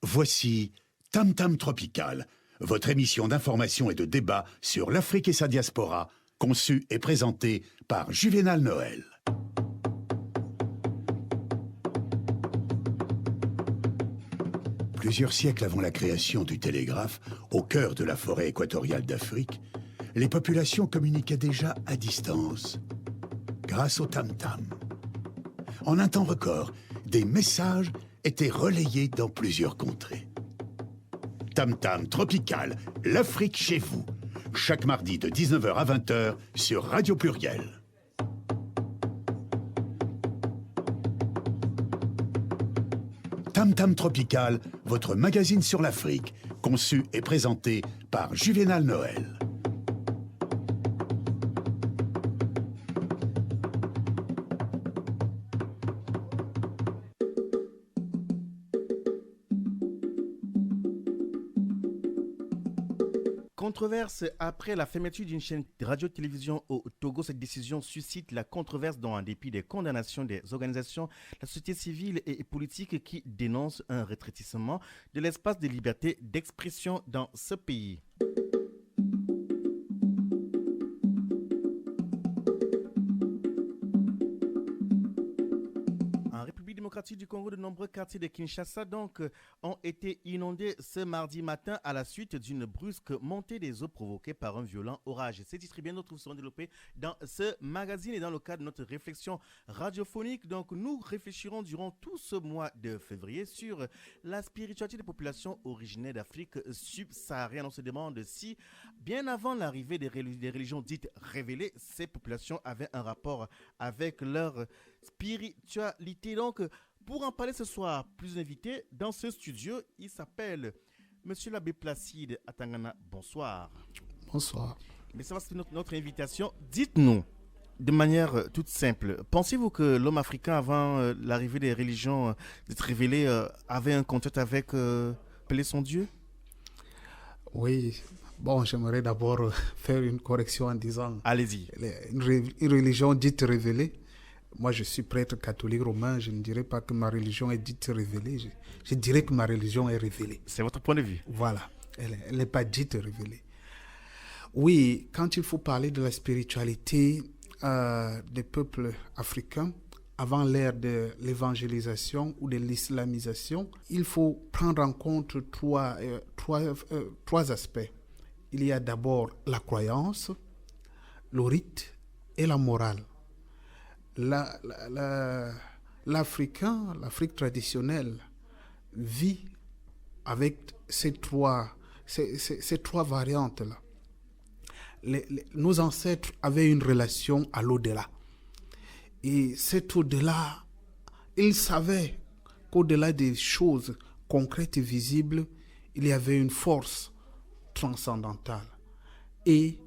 Voici Tam Tam Tropical, votre émission d'information et de débat sur l'Afrique et sa diaspora, conçue et présentée par Juvénal Noël. Plusieurs siècles avant la création du télégraphe, au cœur de la forêt équatoriale d'Afrique, les populations communiquaient déjà à distance, grâce au tam-tam. En un temps record, des messages étaient relayés dans plusieurs contrées. Tam Tam Tropical, l'Afrique chez vous, chaque mardi de 19h à 20h sur Radio Pluriel. Tam Tam Tropical, votre magazine sur l'Afrique, conçu et présenté par Juvénal Noël. Controverse après la fermeture d'une chaîne de radio-télévision au Togo. Cette décision suscite la controverse en dépit des condamnations des organisations, la société civile et politique qui dénoncent un rétrécissement de l'espace de liberté d'expression dans ce pays. Démocratique du Congo, de nombreux quartiers de Kinshasa ont été inondés ce mardi matin à la suite d'une brusque montée des eaux provoquée par un violent orage. Ces titres bien d'autres seront développés dans ce magazine et dans le cadre de notre réflexion radiophonique. Donc nous réfléchirons durant tout ce mois de février sur la spiritualité des populations originaires d'Afrique subsaharienne. On se demande si, bien avant l'arrivée des religions dites révélées, ces populations avaient un rapport avec leur spiritualité. Donc, pour en parler ce soir, plus invité dans ce studio, il s'appelle Monsieur l'abbé Placide Atangana. Bonsoir. Bonsoir. Mais ça va, c'est notre invitation. Dites-nous, de manière toute simple, pensez-vous que l'homme africain, avant l'arrivée des religions d'être révélées, avait un contact avec appelé son Dieu? Oui. Bon, j'aimerais d'abord faire une correction en disant... Allez-y. Une religion dite révélée. Moi, je suis prêtre catholique romain. Je ne dirais pas que ma religion est dite révélée. Je dirais que ma religion est révélée. C'est votre point de vue. Voilà. Elle n'est pas dite révélée. Oui, quand il faut parler de la spiritualité des peuples africains, avant l'ère de l'évangélisation ou de l'islamisation, il faut prendre en compte trois aspects. Il y a d'abord la croyance, le rite et la morale. L'Africain, l'Afrique traditionnelle, vit avec ces trois variantes-là. Nos ancêtres avaient une relation à l'au-delà. Et cet au-delà, ils savaient qu'au-delà des choses concrètes et visibles, il y avait une force transcendantale. Et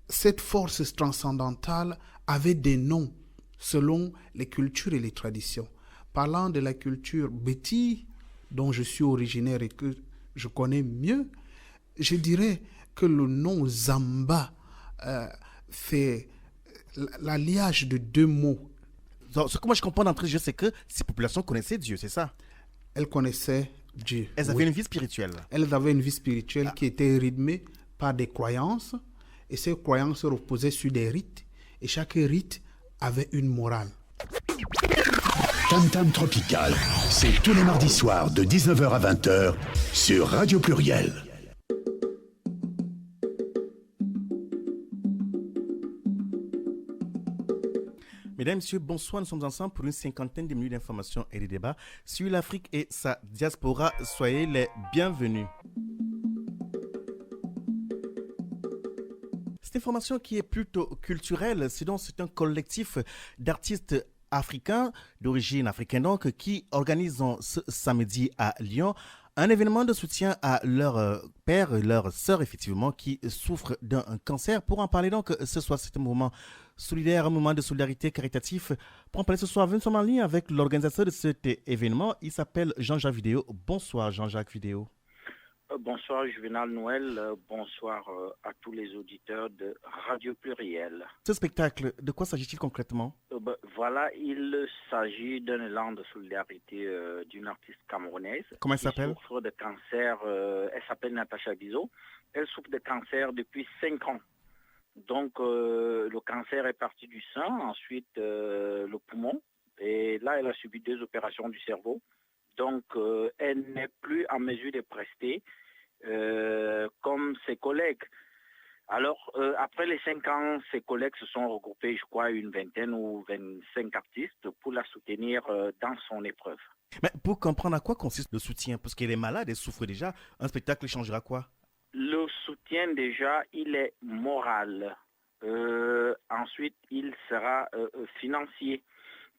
cette force transcendantale avait des noms selon les cultures et les traditions. Parlant de la culture Béti, dont je suis originaire et que je connais mieux, je dirais que le nom Zamba fait l'alliage de deux mots. Donc, ce que moi je comprends d'entrée de jeu, c'est que ces populations connaissaient Dieu, c'est ça? Elles connaissaient Dieu. Elles avaient une vie spirituelle. Elles avaient une vie spirituelle qui était rythmée par des croyances, et ces croyances reposaient sur des rites, et chaque rite avait une morale. Tam Tam Tropical, c'est tous les mardis soirs de 19h à 20h sur Radio Pluriel. Mesdames, Messieurs, bonsoir. Nous sommes ensemble pour une cinquantaine de minutes d'informations et de débats sur l'Afrique et sa diaspora. Soyez les bienvenus. Cette information qui est plutôt culturelle, c'est un collectif d'artistes africains, d'origine africaine donc, qui organisent ce samedi à Lyon un événement de soutien à leur père, leur sœur effectivement, qui souffrent d'un cancer. Pour en parler donc, ce soir, c'est un moment solidaire, un moment de solidarité caritatif. Pour en parler ce soir, nous sommes en ligne avec l'organisateur de cet événement. Il s'appelle Jean-Jacques Vidéo. Bonsoir Jean-Jacques Vidéo. Bonsoir Juvenal Noël, bonsoir à tous les auditeurs de Radio Pluriel. Ce spectacle, de quoi s'agit-il concrètement? Voilà, il s'agit d'un élan de solidarité d'une artiste camerounaise. Comment elle s'appelle? Souffre de cancer, elle s'appelle Natacha Guizot. Elle souffre de cancer depuis 5 ans. Donc le cancer est parti du sein, ensuite le poumon. Et là, elle a subi 2 opérations du cerveau. Donc, elle n'est plus en mesure de prester comme ses collègues. Alors, après les 5 ans, ses collègues se sont regroupés, je crois, une vingtaine ou 25 artistes pour la soutenir dans son épreuve. Mais pour comprendre à quoi consiste le soutien, parce qu'elle est malade, elle souffre déjà, un spectacle changera quoi? Le soutien, déjà, il est moral. Ensuite, il sera financier.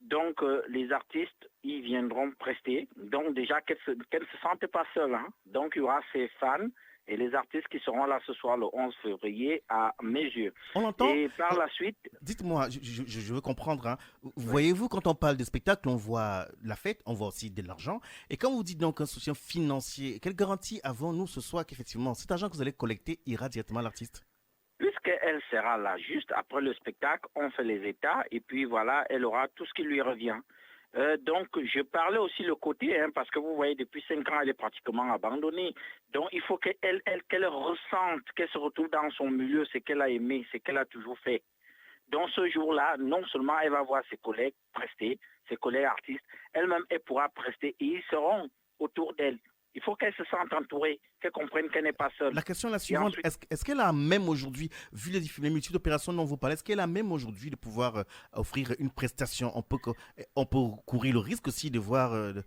Donc, les artistes, ils viendront prester. Donc, déjà, qu'elle ne se sente pas seule. Hein. Donc, il y aura ses fans et les artistes qui seront là ce soir, le 11 février, à mes yeux. On l'entend? Et par la suite... Dites-moi, je veux comprendre. Hein. Voyez-vous, quand on parle de spectacle, on voit la fête, on voit aussi de l'argent. Et quand vous dites donc un soutien financier, quelle garantie avons-nous ce soir qu'effectivement cet argent que vous allez collecter ira directement à l'artiste? Puisqu'elle sera là juste après le spectacle, on fait les états et puis voilà, elle aura tout ce qui lui revient. Donc, je parlais aussi le côté, hein, parce que vous voyez, depuis 5 ans, elle est pratiquement abandonnée. Donc, il faut qu'elle ressente, qu'elle se retrouve dans son milieu, ce qu'elle a aimé, ce qu'elle a toujours fait. Donc, ce jour-là, non seulement elle va voir ses collègues prester, ses collègues artistes, elle-même, elle pourra prester et ils seront autour d'elle. Il faut qu'elle se sente entourée, qu'elle comprenne qu'elle n'est pas seule. La question est la suivante. Ensuite... Est-ce qu'elle a même aujourd'hui, vu les multitudes d'opérations dont vous parlez, est-ce qu'elle a même aujourd'hui de pouvoir offrir une prestation? On peut courir le risque aussi de voir, de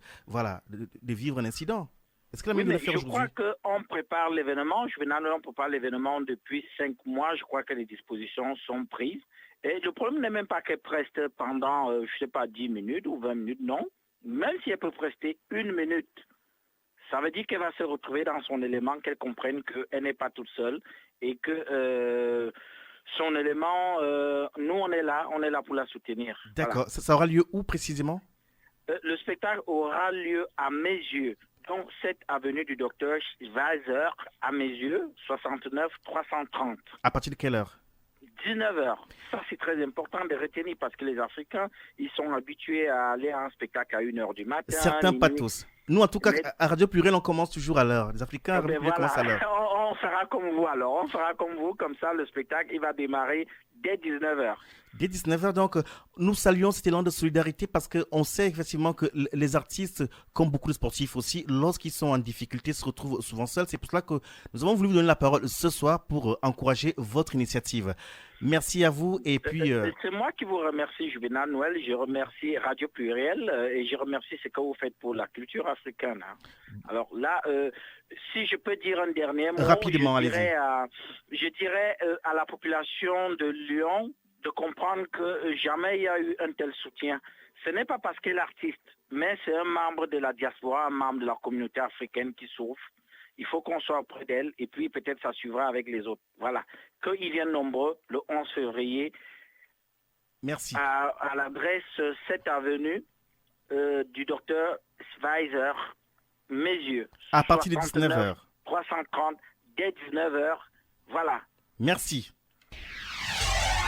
vivre un incident. Est-ce qu'elle a même de le faire aujourd'hui? Je crois qu'on prépare l'événement. On prépare l'événement depuis 5 mois. Je crois que les dispositions sont prises. Et le problème n'est même pas qu'elle preste pendant, 10 minutes ou 20 minutes, non. Même si elle peut prester 1 minute, ça veut dire qu'elle va se retrouver dans son élément, qu'elle comprenne qu'elle n'est pas toute seule et que son élément, nous on est là pour la soutenir. D'accord. Voilà. Ça aura lieu où précisément? Le spectacle aura lieu à mes yeux. Donc, cette avenue du docteur Schweizer, à mes yeux, 69 330. À partir de quelle heure? 19h. Ça, c'est très important de retenir parce que les Africains, ils sont habitués à aller à un spectacle à 1h du matin. Certains, pas tous. Nous, en tout cas, à Radio Pluriel, on commence toujours à l'heure. Les Africains, Radio Pluriel commencent à l'heure. On fera comme vous alors. On fera comme vous. Comme ça, le spectacle, il va démarrer dès 19h. Dès 19h, donc, nous saluons cet élan de solidarité parce qu'on sait effectivement que les artistes, comme beaucoup de sportifs aussi, lorsqu'ils sont en difficulté, se retrouvent souvent seuls. C'est pour cela que nous avons voulu vous donner la parole ce soir pour encourager votre initiative. Merci à vous et puis... C'est moi qui vous remercie, Juvenal Noël. Je remercie Radio Pluriel et je remercie ce que vous faites pour la culture africaine. Hein. Alors là, si je peux dire un dernier mot, rapidement, je dirais à la population de Lyon de comprendre que jamais il y a eu un tel soutien. Ce n'est pas parce qu'elle est artiste, mais c'est un membre de la diaspora, un membre de la communauté africaine qui souffre. Il faut qu'on soit près d'elle et puis peut-être ça suivra avec les autres. Voilà. Qu'ils viennent nombreux le 11 février. Merci. À l'adresse 7 avenue du docteur Schweizer, mes yeux. À partir de 19h. 330, dès 19h. Voilà. Merci.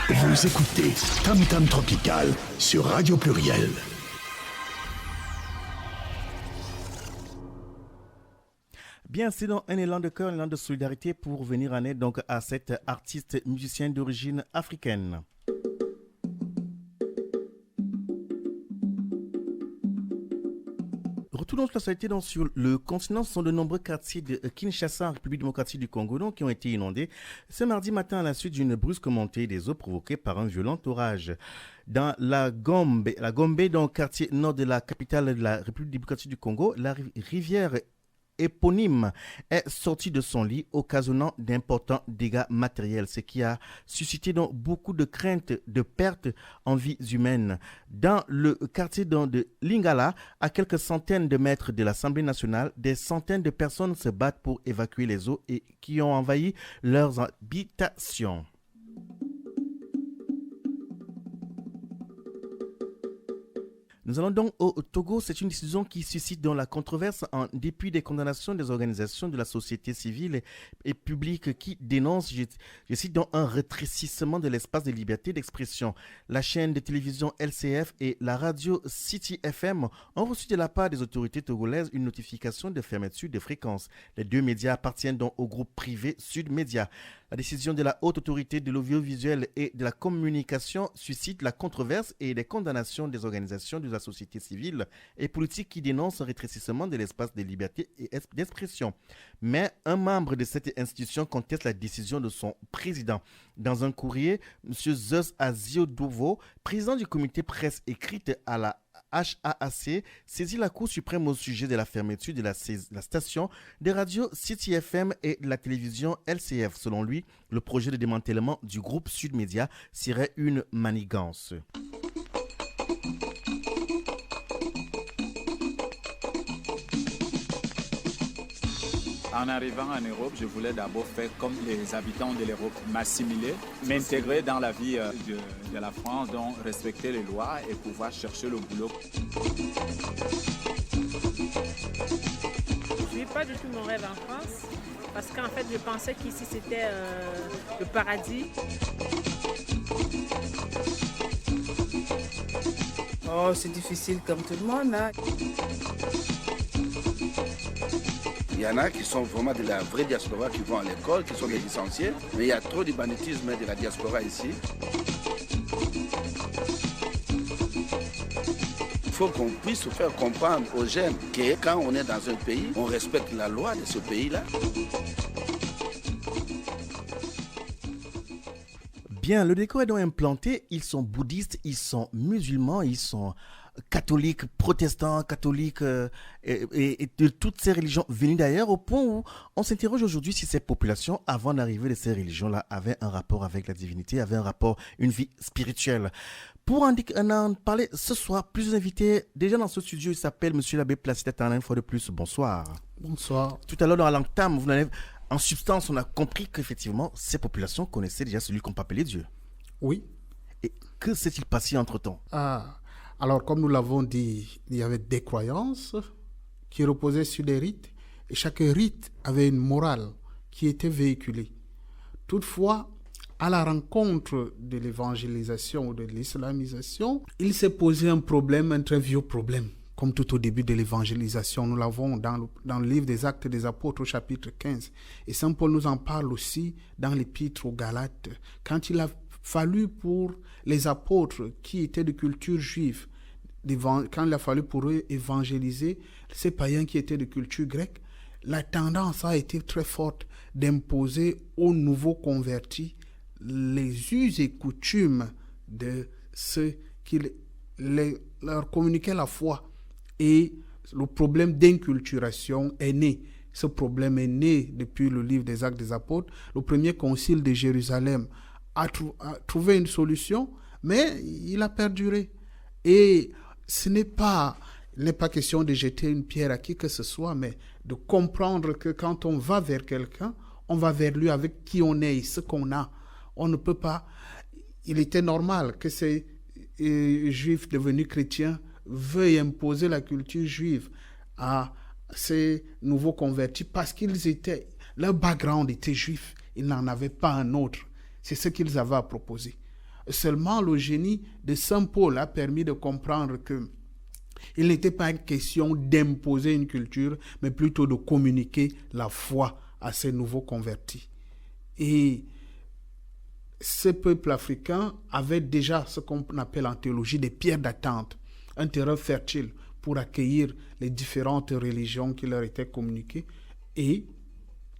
Vous écoutez Tam Tam Tropical sur Radio Pluriel. Bien, c'est dans un élan de cœur, un élan de solidarité pour venir en aide donc à cette artiste musicienne d'origine africaine. Retournons sur la société sur le continent. Ce sont de nombreux quartiers de Kinshasa, en République démocratique du Congo, donc, qui ont été inondés ce mardi matin à la suite d'une brusque montée des eaux provoquée par un violent orage. Dans la Gombe, donc quartier nord de la capitale de la République démocratique du Congo, la rivière éponyme est sorti de son lit, occasionnant d'importants dégâts matériels, ce qui a suscité donc beaucoup de craintes de pertes en vies humaines. Dans le quartier de Lingala, à quelques centaines de mètres de l'Assemblée nationale, des centaines de personnes se battent pour évacuer les eaux et qui ont envahi leurs habitations. Nous allons donc au Togo. C'est une décision qui suscite dans la controverse en dépit des condamnations des organisations de la société civile et publique qui dénoncent, je cite, donc un rétrécissement de l'espace de liberté d'expression. La chaîne de télévision LCF et la radio City FM ont reçu de la part des autorités togolaises une notification de fermeture de fréquences. Les deux médias appartiennent donc au groupe privé Sud Média. La décision de la haute autorité de l'audiovisuel et de la communication suscite la controverse et les condamnations des organisations de la société civile et politique qui dénoncent un rétrécissement de l'espace de liberté et d'expression. Mais un membre de cette institution conteste la décision de son président. Dans un courrier, M. Zeus Aziodovo, président du comité presse écrite à la HAAC, saisit la Cour suprême au sujet de la fermeture de la station des radios City FM et de la télévision LCF. Selon lui, le projet de démantèlement du groupe Sud Média serait une manigance. En arrivant en Europe, je voulais d'abord faire comme les habitants de l'Europe, m'assimiler, m'intégrer dans la vie de la France, donc respecter les lois et pouvoir chercher le boulot. Je ne vis pas du tout mon rêve en France, parce qu'en fait, je pensais qu'ici, c'était le paradis. Oh, c'est difficile comme tout le monde, hein. Il y en a qui sont vraiment de la vraie diaspora, qui vont à l'école, qui sont des licenciés, mais il y a trop de banditisme de la diaspora ici. Il faut qu'on puisse faire comprendre aux jeunes que quand on est dans un pays, on respecte la loi de ce pays-là. Bien, le décor est donc implanté. Ils sont bouddhistes, ils sont musulmans, ils sont catholiques, protestants, catholiques et de toutes ces religions venues d'ailleurs, au point où on s'interroge aujourd'hui si ces populations, avant d'arriver de ces religions-là, avaient un rapport avec la divinité, avaient un rapport, une vie spirituelle. Pour en parler ce soir, plusieurs invités déjà dans ce studio. Il s'appelle M. l'abbé Placide Atangana, une fois de plus. Bonsoir. Bonsoir. Tout à l'heure, dans la langue tam, en substance, on a compris qu'effectivement, ces populations connaissaient déjà celui qu'on peut appeler Dieu. Oui. Et que s'est-il passé entre-temps? Alors, comme nous l'avons dit, il y avait des croyances qui reposaient sur des rites, et chaque rite avait une morale qui était véhiculée. Toutefois, à la rencontre de l'évangélisation ou de l'islamisation, il s'est posé un problème, un très vieux problème. Comme tout au début de l'évangélisation, nous l'avons dans le livre des Actes des Apôtres au chapitre 15. Et Saint Paul nous en parle aussi dans l'épître aux Galates. Quand il a fallu pour les apôtres qui étaient de culture juive, quand il a fallu pour eux évangéliser ces païens qui étaient de culture grecque, la tendance a été très forte d'imposer aux nouveaux convertis les us et coutumes de ceux qui leur communiquaient la foi. Et le problème d'inculturation est né. Ce problème est né depuis le livre des Actes des Apôtres. Le premier concile de Jérusalem a trouvé une solution, mais il a perduré. Et ce n'est pas question de jeter une pierre à qui que ce soit, mais de comprendre que quand on va vers quelqu'un, on va vers lui avec qui on est et ce qu'on a. On ne peut pas... Il était normal que ces juifs devenus chrétiens veuillent imposer la culture juive à ces nouveaux convertis parce leur background était juif. Ils n'en avaient pas un autre. C'est ce qu'ils avaient à proposer. Seulement, le génie de Saint Paul a permis de comprendre que il n'était pas une question d'imposer une culture, mais plutôt de communiquer la foi à ces nouveaux convertis. Et ce peuple africain avait déjà ce qu'on appelle en théologie des pierres d'attente, un terrain fertile pour accueillir les différentes religions qui leur étaient communiquées. Et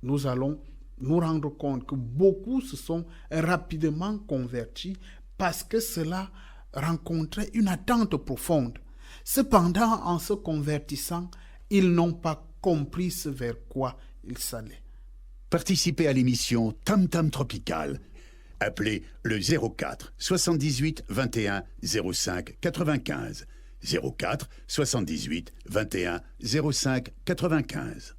nous allons nous rendre compte que beaucoup se sont rapidement convertis parce que cela rencontrait une attente profonde. Cependant, en se convertissant, ils n'ont pas compris ce vers quoi ils s'allaient. Participez à l'émission Tam Tam Tropical. Appelez le 04 78 21 05 95. 04 78 21 05 95.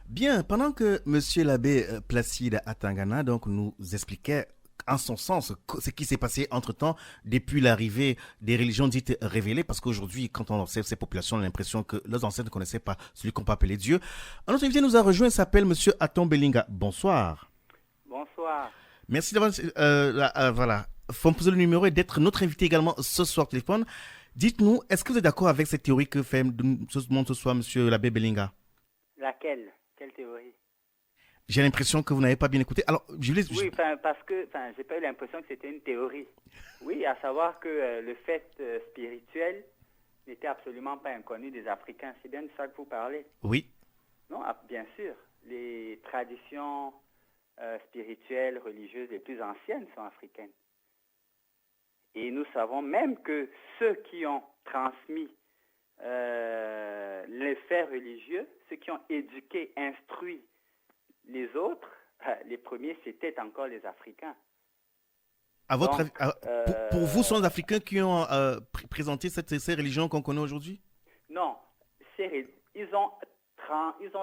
Bien, pendant que M. l'abbé Placide Atangana donc, nous expliquait en son sens, ce qui s'est passé entre-temps depuis l'arrivée des religions dites révélées, parce qu'aujourd'hui, quand on observe ces populations, on a l'impression que leurs ancêtres ne connaissaient pas celui qu'on peut appeler Dieu. Un autre invité nous a rejoint, il s'appelle Monsieur Atom Belinga. Bonsoir. Bonsoir. Merci d'avoir faut me poser le numéro et d'être notre invité également ce soir au téléphone. Dites-nous, est-ce que vous êtes d'accord avec cette théorie que fait ce monde ce soir, Monsieur l'abbé Belinga? Laquelle? Quelle théorie? J'ai l'impression que vous n'avez pas bien écouté. Alors, Oui, parce que j'ai pas eu l'impression que c'était une théorie. Oui, à savoir que le fait spirituel n'était absolument pas inconnu des Africains. C'est bien de ça que vous parlez? Oui. Non, bien sûr. Les traditions spirituelles, religieuses les plus anciennes sont africaines. Et nous savons même que ceux qui ont transmis les faits religieux, ceux qui ont éduqué, instruit les autres, les premiers, c'était encore les Africains. À votre avis, pour vous, sont les Africains qui ont présenté ces religions qu'on connaît aujourd'hui? Non, ils ont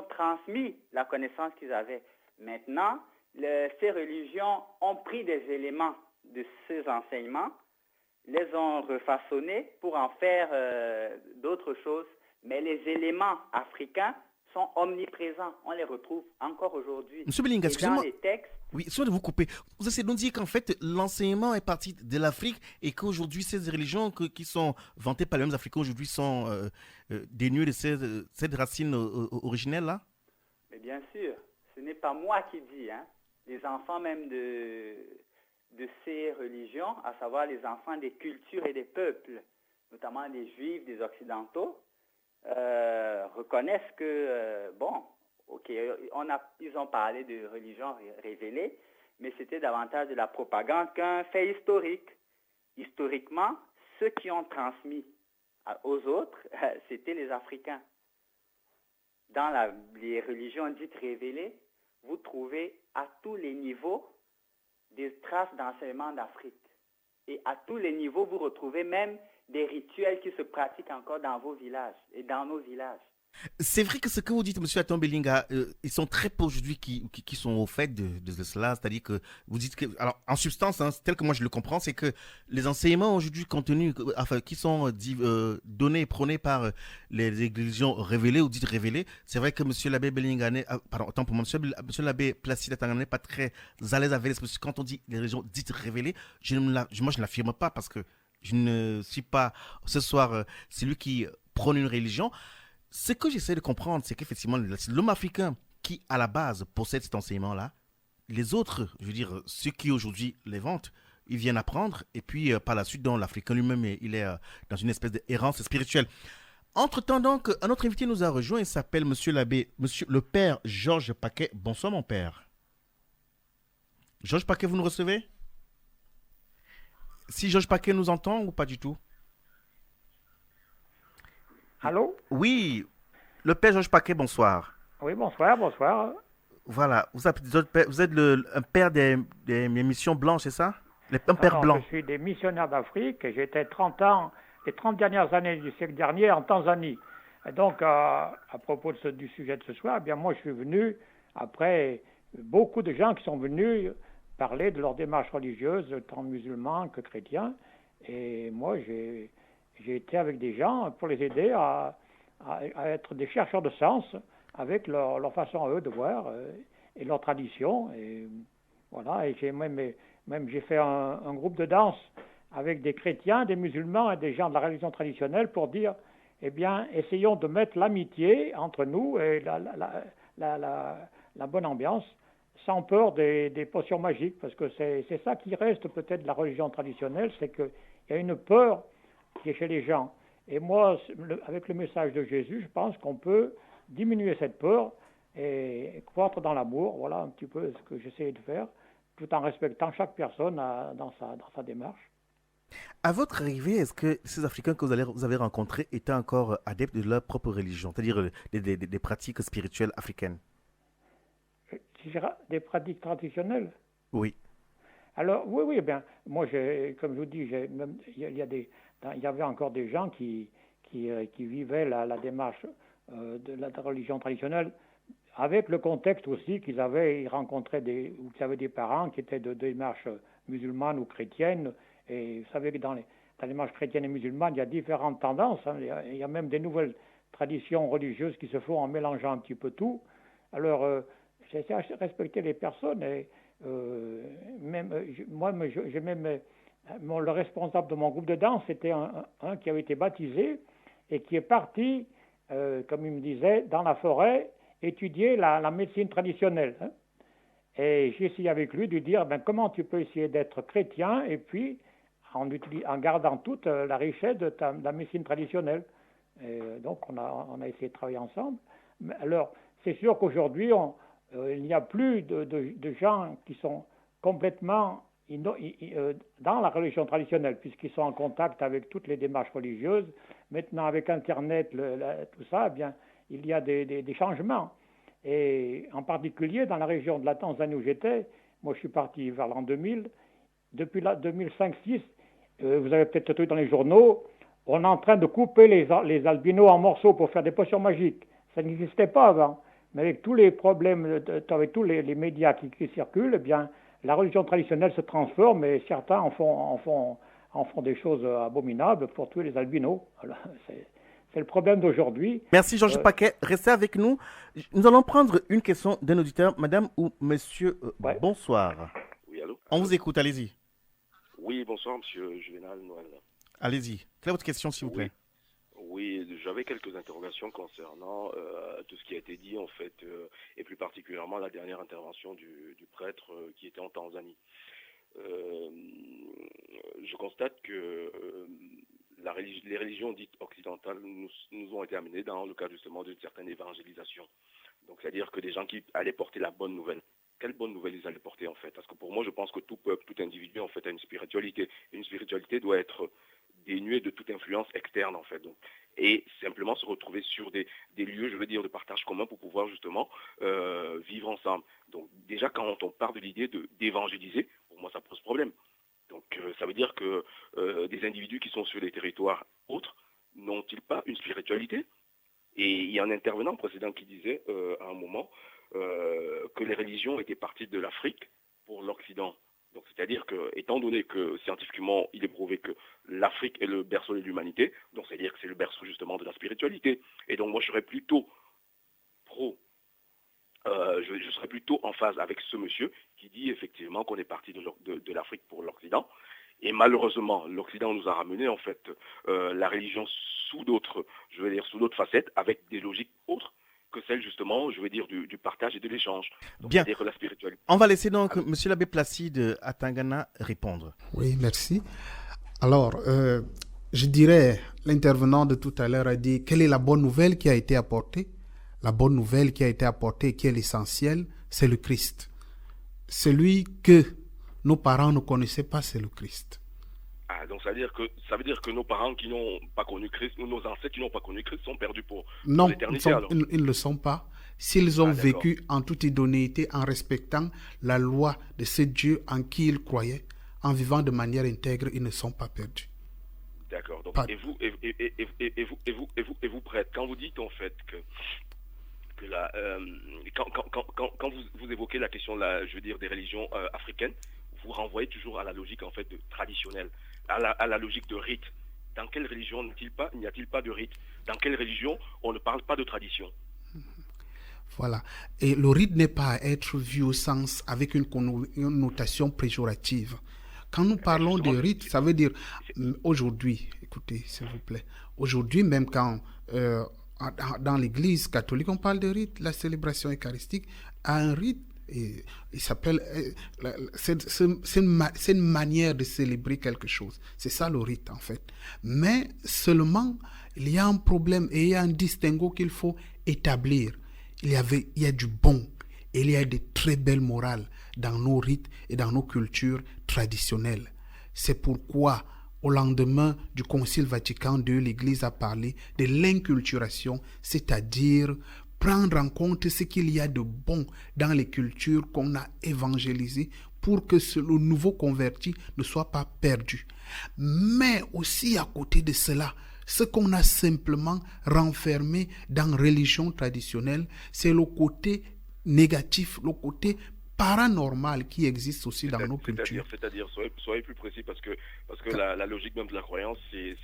transmis la connaissance qu'ils avaient. Maintenant, ces religions ont pris des éléments de ces enseignements, les ont refaçonnés pour en faire d'autres choses. Mais les éléments africains sont omniprésents. On les retrouve encore aujourd'hui. Monsieur Belinga, excusez-moi. Dans les textes. Oui, excusez-moi de vous couper. Vous essayez de nous dire qu'en fait, l'enseignement est parti de l'Afrique et qu'aujourd'hui, ces religions qui sont vantées par les mêmes Africains aujourd'hui sont dénuées de cette racine originelle-là? Mais bien sûr, ce n'est pas moi qui dis. Hein. Les enfants même de ces religions, à savoir les enfants des cultures et des peuples, notamment des Juifs, des Occidentaux, reconnaissent que, ils ont parlé de religion révélée, mais c'était davantage de la propagande qu'un fait historique. Historiquement, ceux qui ont transmis aux autres, c'était les Africains. Dans les religions dites révélées, vous trouvez à tous les niveaux des traces d'enseignement d'Afrique. Et à tous les niveaux, vous retrouvez même des rituels qui se pratiquent encore dans vos villages et dans nos villages. C'est vrai que ce que vous dites, M. Atom Belinga, ils sont très peu aujourd'hui qui sont au fait de cela. C'est-à-dire que vous dites que, alors en substance, tel que moi je le comprends, c'est que les enseignements aujourd'hui contenus, qui sont donnés et prônés par les religions révélées ou dites révélées, c'est vrai que M. l'abbé Belinga, autant pour moi, M. l'abbé Placide Atanga n'est pas très à l'aise avec les. Quand on dit les religions dites révélées, moi je ne l'affirme pas parce que je ne suis pas ce soir celui qui prône une religion. Ce que j'essaie de comprendre, c'est qu'effectivement, l'homme africain qui, à la base, possède cet enseignement-là, les autres, je veux dire, ceux qui aujourd'hui les vantent, ils viennent apprendre, et puis par la suite, l'Africain lui-même, il est dans une espèce d'errance spirituelle. Entre-temps, donc, un autre invité nous a rejoint, il s'appelle Monsieur l'abbé, le père Georges Paquet. Bonsoir, mon père. Georges Paquet, vous nous recevez? Si Georges Paquet nous entend ou pas du tout? Allô? Oui, le père Georges Paquet, bonsoir. Oui, bonsoir. Voilà, vous êtes un père des missions blanches, c'est ça? Un père blanc. Je suis des missionnaires d'Afrique et j'étais 30 ans, les 30 dernières années du siècle dernier en Tanzanie. Et donc, à propos du sujet de ce soir, eh bien moi je suis venu, après beaucoup de gens qui sont venus parler de leur démarche religieuse, tant musulmans que chrétiens. Et moi, j'ai été avec des gens pour les aider à être des chercheurs de sens avec leur façon à eux de voir et leur tradition. Et voilà, et j'ai fait un groupe de danse avec des chrétiens, des musulmans et des gens de la religion traditionnelle pour dire, eh bien, essayons de mettre l'amitié entre nous et la bonne ambiance, sans peur des potions magiques, parce que c'est ça qui reste peut-être de la religion traditionnelle, c'est qu'il y a une peur qui est chez les gens. Et moi, avec le message de Jésus, je pense qu'on peut diminuer cette peur et croître dans l'amour. Voilà un petit peu ce que j'essaie de faire, tout en respectant chaque personne dans sa démarche. À votre arrivée, est-ce que ces Africains que vous avez rencontrés étaient encore adeptes de leur propre religion, c'est-à-dire des pratiques spirituelles africaines? Des pratiques traditionnelles? Oui. Alors, oui, bien, moi, comme je vous dis, il y avait encore des gens qui vivaient la démarche de la religion traditionnelle avec le contexte aussi qu'ils rencontraient qu'ils avaient des parents qui étaient de démarches musulmanes ou chrétiennes. Et vous savez que dans les démarches chrétiennes et musulmanes, il y a différentes tendances. Hein. Il y a même des nouvelles traditions religieuses qui se font en mélangeant un petit peu tout. Alors, j'essaie de respecter les personnes. Et, le responsable de mon groupe de danse, c'était un qui avait été baptisé et qui est parti, comme il me disait, dans la forêt, étudier la médecine traditionnelle. Hein. Et j'ai essayé avec lui de dire, comment tu peux essayer d'être chrétien et puis en gardant toute la richesse de la médecine traditionnelle. Et donc on a essayé de travailler ensemble. Alors c'est sûr qu'aujourd'hui il n'y a plus de gens qui sont complètement dans la religion traditionnelle, puisqu'ils sont en contact avec toutes les démarches religieuses. Maintenant avec Internet, tout ça, eh bien, il y a des changements. Et en particulier dans la région de la Tanzanie où j'étais, moi je suis parti vers l'an 2000, depuis 2005-6, vous avez peut-être trouvé dans les journaux, on est en train de couper les albinos en morceaux pour faire des potions magiques. Ça n'existait pas avant. Mais avec tous les problèmes, avec tous les médias qui circulent, eh bien, la religion traditionnelle se transforme et certains en font des choses abominables pour tuer les albinos. Alors, c'est le problème d'aujourd'hui. Merci Georges Paquet. Restez avec nous. Nous allons prendre une question d'un auditeur. Madame ou monsieur, bonsoir. Oui, allô? On vous écoute, allez-y. Oui, bonsoir, monsieur Juvenal Noël. Allez-y. Quelle est votre question, s'il vous plaît? Oui, j'avais quelques interrogations concernant tout ce qui a été dit, en fait, et plus particulièrement la dernière intervention du prêtre qui était en Tanzanie. Je constate que les religions dites occidentales nous ont été amenées dans le cadre justement d'une certaine évangélisation. Donc, c'est-à-dire que des gens qui allaient porter la bonne nouvelle. Quelle bonne nouvelle ils allaient porter, en fait? Parce que pour moi, je pense que tout peuple, tout individu, en fait, a une spiritualité. Et une spiritualité doit être dénuée de toute influence externe, en fait. Donc, et simplement se retrouver sur des lieux, je veux dire, de partage commun pour pouvoir justement vivre ensemble. Donc, déjà, quand on part de l'idée d'évangéliser, pour moi, ça pose problème. Donc, ça veut dire que des individus qui sont sur des territoires autres n'ont-ils pas une spiritualité? Et il y a un intervenant précédent qui disait à un moment que les religions étaient parties de l'Afrique pour l'Occident. Donc, c'est-à-dire que, étant donné que scientifiquement, il est prouvé que l'Afrique est le berceau de l'humanité, donc c'est-à-dire que c'est le berceau justement de la spiritualité. Et donc, moi, je serais plutôt je serais plutôt en phase avec ce monsieur qui dit effectivement qu'on est parti de l'Afrique pour l'Occident. Et malheureusement, l'Occident nous a ramené en fait la religion sous d'autres facettes, avec des logiques autres que celles justement, je veux dire, du partage et de l'échange. Donc, bien. C'est-à-dire que la spiritualité. On va laisser donc monsieur l'abbé Placide Atangana répondre. Oui, merci. Alors, je dirais, l'intervenant de tout à l'heure a dit quelle est la bonne nouvelle qui a été apportée. La bonne nouvelle qui a été apportée, qui est l'essentiel, c'est le Christ. Celui que nos parents ne connaissaient pas, c'est le Christ. Ah, donc ça veut dire que nos parents qui n'ont pas connu Christ, ou nos ancêtres qui n'ont pas connu Christ sont perdus pour l'éternité. Ils ne le sont pas. S'ils ont vécu en toute idonéité, en respectant la loi de ce Dieu en qui ils croyaient, en vivant de manière intègre, ils ne sont pas perdus. D'accord. Donc, et vous prêtre, quand vous dites en fait que quand vous évoquez la question des religions africaines, vous renvoyez toujours à la logique en fait traditionnelle, à la logique de rite. Dans quelle religion n'y a-t-il pas de rite? Dans quelle religion on ne parle pas de tradition? Voilà. Et le rite n'est pas à être vu au sens avec une connotation péjorative. Quand nous parlons de rite, ça veut dire aujourd'hui, écoutez s'il vous plaît, aujourd'hui même quand dans l'église catholique on parle de rite, la célébration eucharistique a un rite, et il s'appelle, c'est une manière de célébrer quelque chose. C'est ça le rite en fait. Mais seulement il y a un problème et il y a un distinguo qu'il faut établir. Il y a du bon et il y a de très belles morales dans nos rites et dans nos cultures traditionnelles. C'est pourquoi, au lendemain du Concile Vatican II, l'Église a parlé de l'inculturation, c'est-à-dire prendre en compte ce qu'il y a de bon dans les cultures qu'on a évangélisées pour que le nouveau converti ne soit pas perdu. Mais aussi à côté de cela, Ce qu'on a simplement renfermé dans la religion traditionnelle, c'est le côté négatif, le côté paranormal qui existe aussi dans nos cultures. C'est-à-dire, soyez plus précis parce que la logique même de la croyance, c'est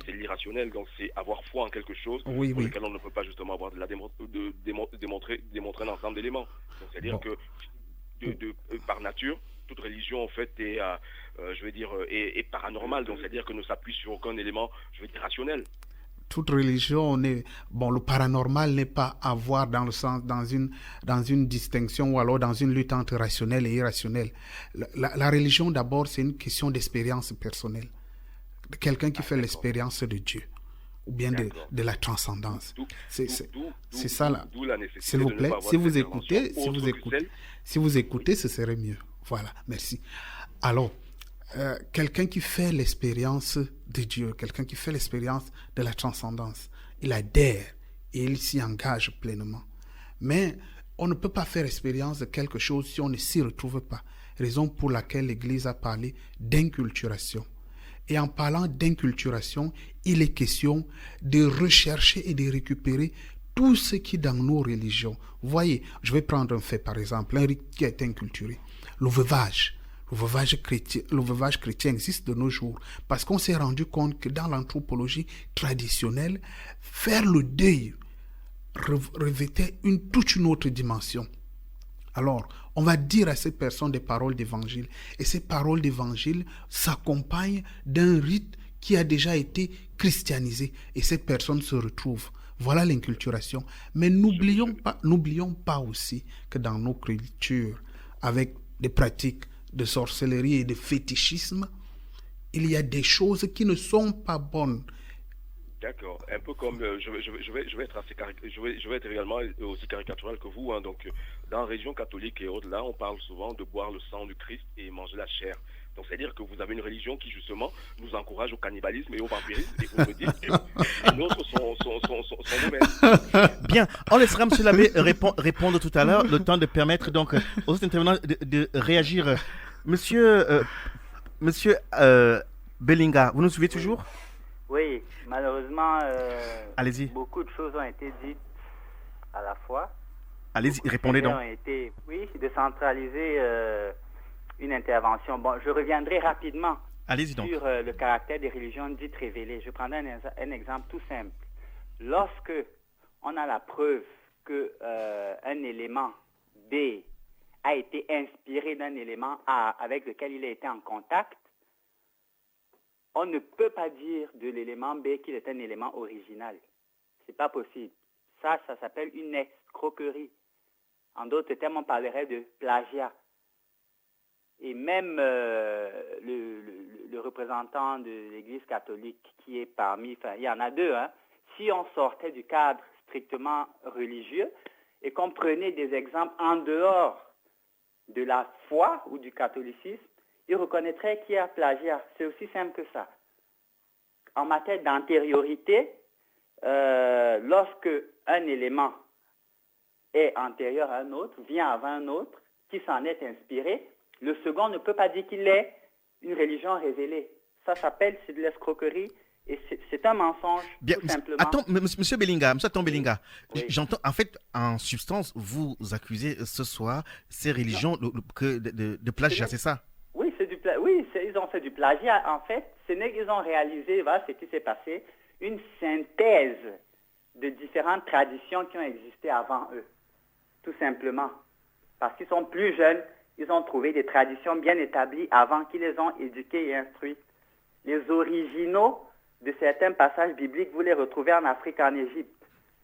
l'irrationnel. Donc, c'est avoir foi en quelque chose pour lequel on ne peut pas justement avoir démontrer un ensemble d'éléments. Donc, c'est-à-dire que par nature, toute religion en fait est paranormale. Donc, c'est-à-dire que ne s'appuie sur aucun élément, rationnel. Toute religion, le paranormal n'est pas à voir dans le sens, dans une distinction ou alors dans une lutte entre rationnel et irrationnel. La religion, d'abord, c'est une question d'expérience personnelle. Quelqu'un qui fait l'expérience de Dieu ou bien de la transcendance. C'est ça là. S'il vous plaît, si vous écoutez, ce serait mieux. Voilà, merci. Alors, quelqu'un qui fait l'expérience de Dieu, quelqu'un qui fait l'expérience de la transcendance, il adhère et il s'y engage pleinement. Mais on ne peut pas faire expérience de quelque chose si on ne s'y retrouve pas. Raison pour laquelle l'Église a parlé d'inculturation. Et en parlant d'inculturation, il est question de rechercher et de récupérer tout ce qui est dans nos religions. Vous voyez, je vais prendre un fait par exemple, un rite qui a été inculturé, le veuvage. Le veuvage chrétien existe de nos jours parce qu'on s'est rendu compte que dans l'anthropologie traditionnelle, faire le deuil revêtait toute une autre dimension. Alors, on va dire à ces personnes des paroles d'évangile et ces paroles d'évangile s'accompagnent d'un rite qui a déjà été christianisé et ces personnes se retrouvent. Voilà l'inculturation. Mais n'oublions pas aussi que dans nos cultures, avec des pratiques de sorcellerie et de fétichisme, il y a des choses qui ne sont pas bonnes. D'accord. Un peu comme je vais être également aussi caricatural que vous. Donc, dans la région catholique et au-delà, on parle souvent de boire le sang du Christ et manger la chair. Donc, c'est-à-dire que vous avez une religion qui, justement, nous encourage au cannibalisme et au vampirisme. Et vous me dites que les nôtres sont mauvaises. Bien. On laissera M. l'abbé répondre tout à l'heure. Le temps de permettre donc aux autres intervenants de réagir. Monsieur Belinga, vous nous suivez toujours? Oui, malheureusement, allez-y. Beaucoup de choses ont été dites à la fois. Allez-y, répondez donc. De centraliser une intervention. Bon, je reviendrai rapidement sur le caractère des religions dites révélées. Je prendrai un exemple tout simple. Lorsque on a la preuve qu'un élément B a été inspiré d'un élément A avec lequel il a été en contact, on ne peut pas dire de l'élément B qu'il est un élément original. C'est pas possible. Ça s'appelle une escroquerie. En d'autres termes, on parlerait de plagiat. Et même le représentant de l'Église catholique qui est il y en a deux, si on sortait du cadre strictement religieux et qu'on prenait des exemples en dehors de la foi ou du catholicisme, il reconnaîtrait qu'il y a plagiat. C'est aussi simple que ça. En matière d'antériorité, lorsque un élément est antérieur à un autre, vient avant un autre, qui s'en est inspiré, le second ne peut pas dire qu'il est une religion révélée. Ça s'appelle, c'est de l'escroquerie et c'est un mensonge, bien, tout simplement. Attends, monsieur Belinga, Oui. j'entends, en fait, en substance, vous accusez ce soir ces religions de plagiat, c'est ça? Oui, ils ont fait du plagiat. En fait, ils ont réalisé, voilà ce qui s'est passé, une synthèse de différentes traditions qui ont existé avant eux, tout simplement. Parce qu'ils sont plus jeunes, ils ont trouvé des traditions bien établies avant qu'ils les ont éduquées et instruites. Les originaux de certains passages bibliques, vous les retrouvez en Afrique, en Égypte.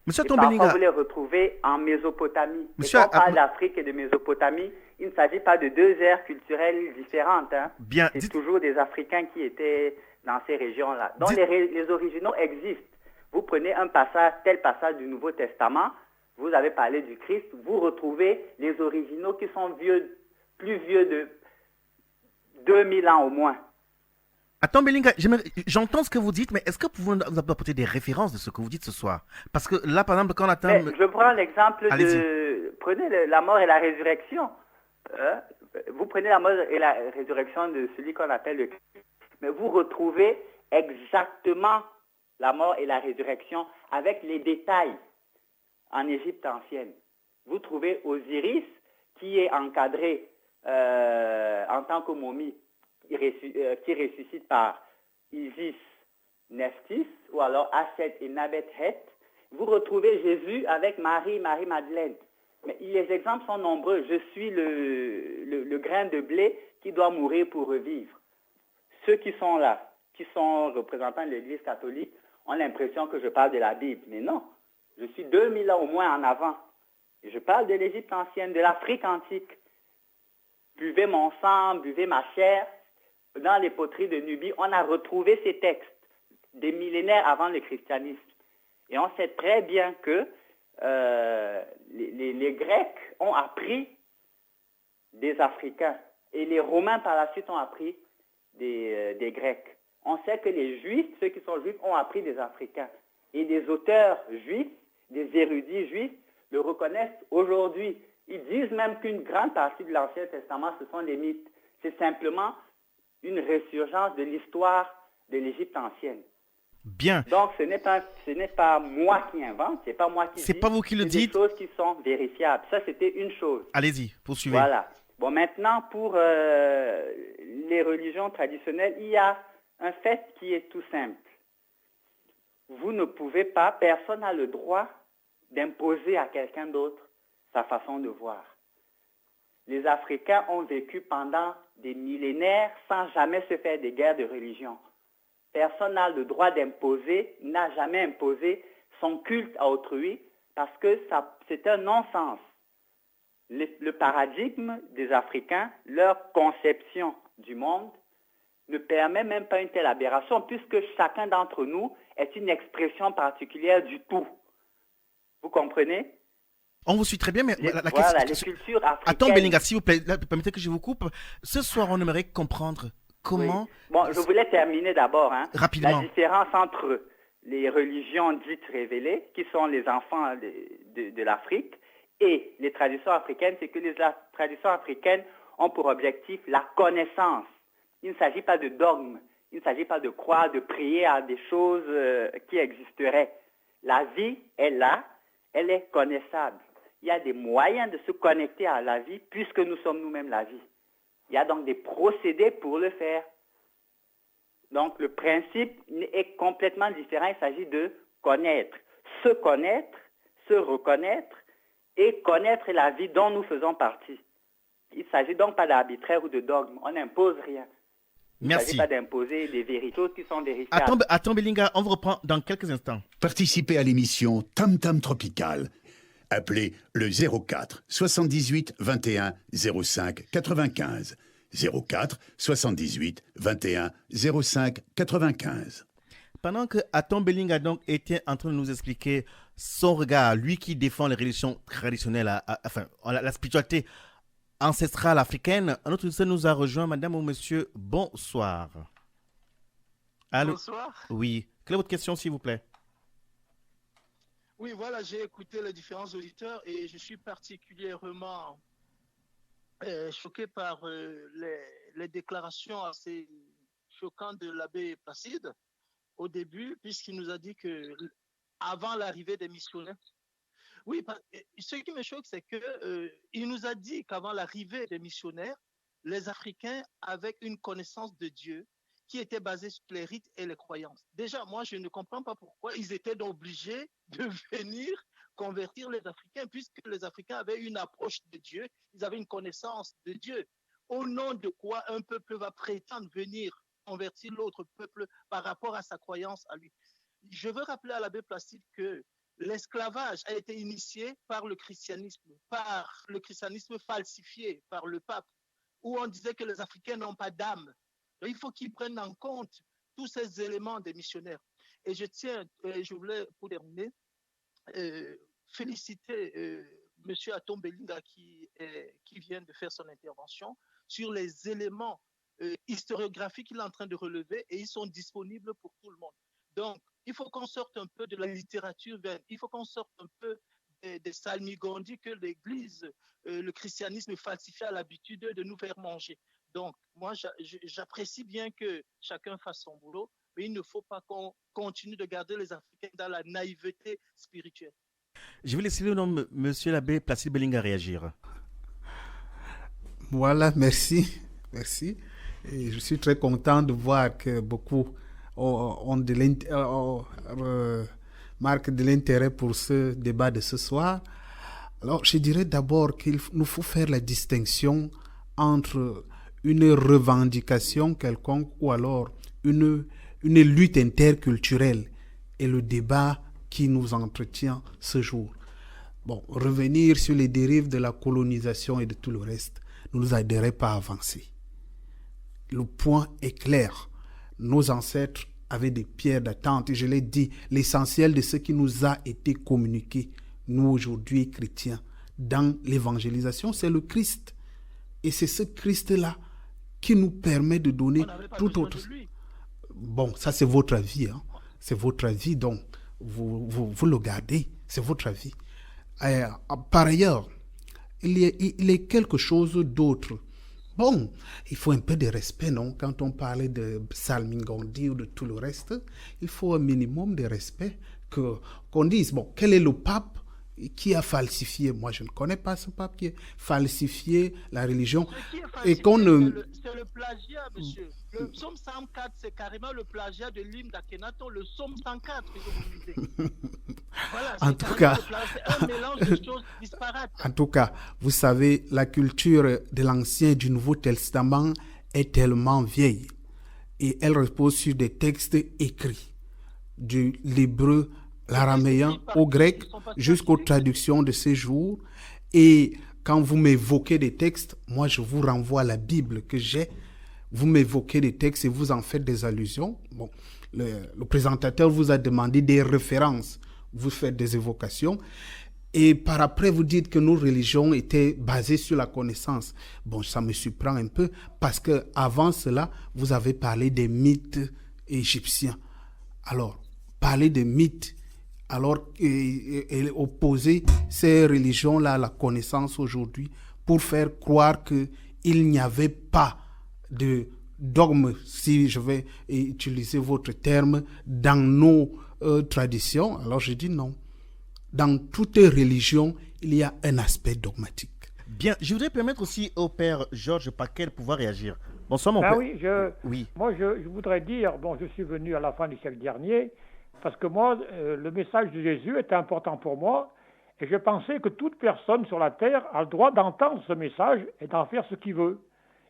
Monsieur et parfois, vous les retrouvez en Mésopotamie. Monsieur, et quand on parle d'Afrique et de Mésopotamie, il ne s'agit pas de deux aires culturelles différentes. Bien, c'est toujours des Africains qui étaient dans ces régions-là. Donc les originaux existent. Vous prenez tel passage du Nouveau Testament, vous avez parlé du Christ, vous retrouvez les originaux qui sont plus vieux de 2000 ans au moins. Attends, Belinga, j'entends ce que vous dites, mais est-ce que vous pouvez nous apporter des références de ce que vous dites ce soir? Parce que là, par exemple, quand on attend... Je prends l'exemple prenez la mort et la résurrection. Vous prenez la mort et la résurrection de celui qu'on appelle le Christ, mais vous retrouvez exactement la mort et la résurrection avec les détails en Égypte ancienne. Vous trouvez Osiris qui est encadré en tant que momie qui ressuscite par Isis Nephthys ou alors Hachet et Nabet-Het. Vous retrouvez Jésus avec Marie-Madeleine. Mais les exemples sont nombreux. Je suis le grain de blé qui doit mourir pour revivre. Ceux qui sont là, qui sont représentants de l'Église catholique, ont l'impression que je parle de la Bible. Mais non, je suis 2000 ans au moins en avant. Et je parle de l'Égypte ancienne, de l'Afrique antique. Buvez mon sang, buvez ma chair. Dans les poteries de Nubie, on a retrouvé ces textes des millénaires avant le christianisme. Et on sait très bien que les Grecs ont appris des Africains et les Romains par la suite ont appris des Grecs. On sait que les Juifs, ceux qui sont Juifs, ont appris des Africains. Et des auteurs juifs, des érudits juifs, le reconnaissent aujourd'hui. Ils disent même qu'une grande partie de l'Ancien Testament, ce sont des mythes. C'est simplement une résurgence de l'histoire de l'Égypte ancienne. Bien. Donc, ce n'est pas moi qui invente, c'est pas moi qui dis. C'est pas vous qui le dites. C'est des choses qui sont vérifiables. Ça, c'était une chose. Allez-y, poursuivez. Voilà. Bon, maintenant, pour les religions traditionnelles, il y a un fait qui est tout simple. Vous ne pouvez pas, personne n'a le droit d'imposer à quelqu'un d'autre sa façon de voir. Les Africains ont vécu pendant des millénaires sans jamais se faire des guerres de religion. Personne n'a le droit d'imposer, n'a jamais imposé son culte à autrui parce que c'est un non-sens. Le paradigme des Africains, leur conception du monde, ne permet même pas une telle aberration puisque chacun d'entre nous est une expression particulière du tout. Vous comprenez? On vous suit très bien, mais les cultures africaines... Attends, Belinga, s'il vous plaît, là, permettez que je vous coupe. Ce soir, on aimerait comprendre comment... Oui. Bon, je voulais terminer d'abord. Rapidement. La différence entre les religions dites révélées, qui sont les enfants de l'Afrique, et les traditions africaines, c'est que les traditions africaines ont pour objectif la connaissance. Il ne s'agit pas de dogme, il ne s'agit pas de croire, de prier à des choses qui existeraient. La vie est là, elle est connaissable. Il y a des moyens de se connecter à la vie puisque nous sommes nous-mêmes la vie. Il y a donc des procédés pour le faire. Donc le principe est complètement différent. Il s'agit de connaître, se reconnaître et connaître la vie dont nous faisons partie. Il ne s'agit donc pas d'arbitraire ou de dogme. On n'impose rien. Il ne s'agit pas d'imposer des vérités qui sont vérifiables. Attends, Belinga, on vous reprend dans quelques instants. Participez à l'émission Tam Tam Tropical. Appelez le 04 78 21 05 95. 04 78 21 05 95. Pendant que Atom Belinga donc était en train de nous expliquer son regard, lui qui défend les religions traditionnelles, la spiritualité ancestrale africaine, un autre ministère nous a rejoint. Madame ou monsieur, bonsoir. Allô? Bonsoir. Oui. Quelle est votre question, s'il vous plaît? Oui, voilà, j'ai écouté les différents auditeurs et je suis particulièrement choqué par les déclarations assez choquantes de l'abbé Placide au début, puisqu'il nous a dit que avant l'arrivée des missionnaires, oui, ce qui me choque, c'est que il nous a dit qu'avant l'arrivée des missionnaires, les Africains avaient une connaissance de Dieu qui était basée sur les rites et les croyances. Déjà, moi, je ne comprends pas pourquoi ils étaient obligés de venir convertir les Africains, puisque les Africains avaient une approche de Dieu, ils avaient une connaissance de Dieu. Au nom de quoi un peuple va prétendre venir convertir l'autre peuple par rapport à sa croyance à lui? Je veux rappeler à l'abbé Placide que l'esclavage a été initié par le christianisme falsifié par le pape, où on disait que les Africains n'ont pas d'âme. Donc, il faut qu'ils prennent en compte tous ces éléments des missionnaires. Et je voulais, pour terminer, féliciter M. Atom Belinga qui vient de faire son intervention sur les éléments historiographiques qu'il est en train de relever et ils sont disponibles pour tout le monde. Donc, il faut qu'on sorte un peu de la littérature vaine, il faut qu'on sorte un peu des salmigondis que l'Église, le christianisme falsifie à l'habitude de nous faire manger. Donc, moi, j'apprécie bien que chacun fasse son boulot, mais il ne faut pas qu'on continue de garder les Africains dans la naïveté spirituelle. Je vais laisser le nom Monsieur l'abbé Placide Belinga réagir. Voilà, merci. Merci. Et je suis très content de voir que beaucoup marquent de l'intérêt pour ce débat de ce soir. Alors, je dirais d'abord qu'il nous faut faire la distinction entre une revendication quelconque ou alors une lutte interculturelle et le débat qui nous entretient ce jour. Bon, revenir sur les dérives de la colonisation et de tout le reste ne nous aiderait pas à avancer. Le point est clair. Nos ancêtres avaient des pierres d'attente et je l'ai dit, l'essentiel de ce qui nous a été communiqué, nous aujourd'hui chrétiens, dans l'évangélisation, c'est le Christ. Et c'est ce Christ-là qui nous permet de donner tout autre. Bon, ça c'est votre avis, hein. C'est votre avis, donc vous le gardez, c'est votre avis. Par ailleurs, il y a quelque chose d'autre. Bon, il faut un peu de respect, non? Quand on parlait de Salmingondi ou de tout le reste, il faut un minimum de respect qu'on dise, bon, quel est le pape qui a falsifié? Moi, je ne connais pas ce pape qui a falsifié la religion. Et qu'on c'est le plagiat, monsieur. Le psaume 104, c'est carrément le plagiat de l'hymne d'Akhenaton, le psaume 104, ils ont utilisé. Voilà, en tout cas, c'est un mélange de choses disparates. En tout cas, vous savez, la culture de l'Ancien et du Nouveau Testament est tellement vieille et elle repose sur des textes écrits, de l'hébreu, l'araméen au grec, jusqu'aux traductions de ces jours. Et quand vous m'évoquez des textes, moi je vous renvoie à la Bible que j'ai. Vous m'évoquez des textes et vous en faites des allusions. Bon, le présentateur vous a demandé des références. Vous faites des évocations. Et par après, vous dites que nos religions étaient basées sur la connaissance. Bon, ça me surprend un peu parce que avant cela, vous avez parlé des mythes égyptiens. Alors, parler des mythes, alors et opposer ces religions-là à la connaissance aujourd'hui pour faire croire qu'il n'y avait pas de dogme, si je vais utiliser votre terme, dans nos traditions. Alors je dis non. Dans toute religion, il y a un aspect dogmatique. Bien, je voudrais permettre aussi au père Georges Paquet de pouvoir réagir. Bonsoir mon père. Oui, moi je voudrais dire, bon, je suis venu à la fin du siècle dernier, parce que moi, le message de Jésus était important pour moi, et je pensais que toute personne sur la terre a le droit d'entendre ce message et d'en faire ce qu'il veut.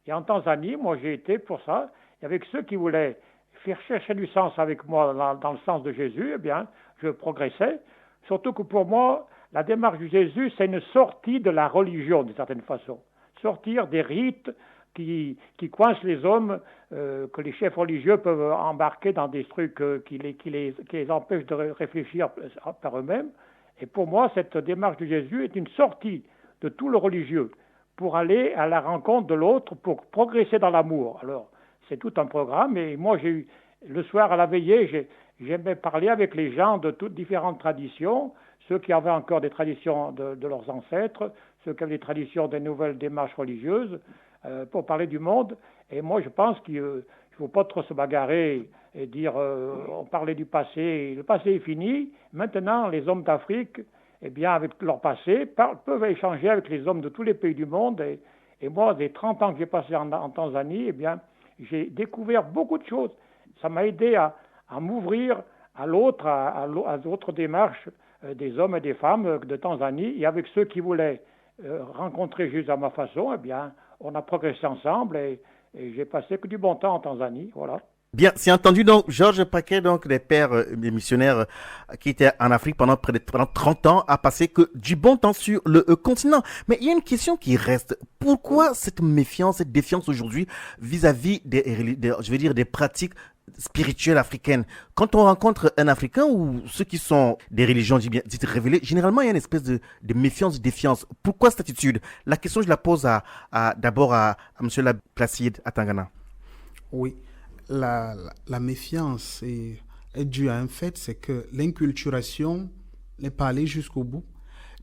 Et en Tanzanie, moi j'ai été pour ça, et avec ceux qui voulaient faire chercher du sens avec moi dans le sens de Jésus, eh bien, je progressais. Surtout que pour moi, la démarche de Jésus, c'est une sortie de la religion, d'une certaine façon. Sortir des rites qui coincent les hommes, que les chefs religieux peuvent embarquer dans des trucs qui les empêchent de réfléchir par eux-mêmes. Et pour moi, cette démarche de Jésus est une sortie de tout le religieux pour aller à la rencontre de l'autre, pour progresser dans l'amour. Alors, c'est tout un programme. Et moi, j'ai eu, le soir à la veillée, j'aimais parler avec les gens de toutes différentes traditions, ceux qui avaient encore des traditions de leurs ancêtres, ceux qui avaient des traditions des nouvelles démarches religieuses, pour parler du monde. Et moi, je pense qu'il ne faut pas trop se bagarrer et dire on parlait du passé. Le passé est fini. Maintenant, les hommes d'Afrique, eh bien, avec leur passé, peuvent échanger avec les hommes de tous les pays du monde. Et moi, des 30 ans que j'ai passé en Tanzanie, eh bien, j'ai découvert beaucoup de choses. Ça m'a aidé à m'ouvrir à l'autre, à d'autres démarches des hommes et des femmes de Tanzanie. Et avec ceux qui voulaient rencontrer Jésus à ma façon, eh bien, on a progressé ensemble et j'ai passé que du bon temps en Tanzanie. Voilà. Bien, c'est entendu donc Georges Paquet, donc des pères, des missionnaires qui étaient en Afrique pendant 30 ans, a passé que du bon temps sur le continent. Mais il y a une question qui reste. Pourquoi cette méfiance, cette défiance aujourd'hui vis-à-vis des pratiques spirituelles africaines? Quand on rencontre un Africain ou ceux qui sont des religions dites révélées, généralement il y a une espèce de méfiance, de défiance. Pourquoi cette attitude? La question je la pose d'abord à M. Placide à Tangana. Oui. La méfiance est due à un fait, c'est que l'inculturation n'est pas allée jusqu'au bout.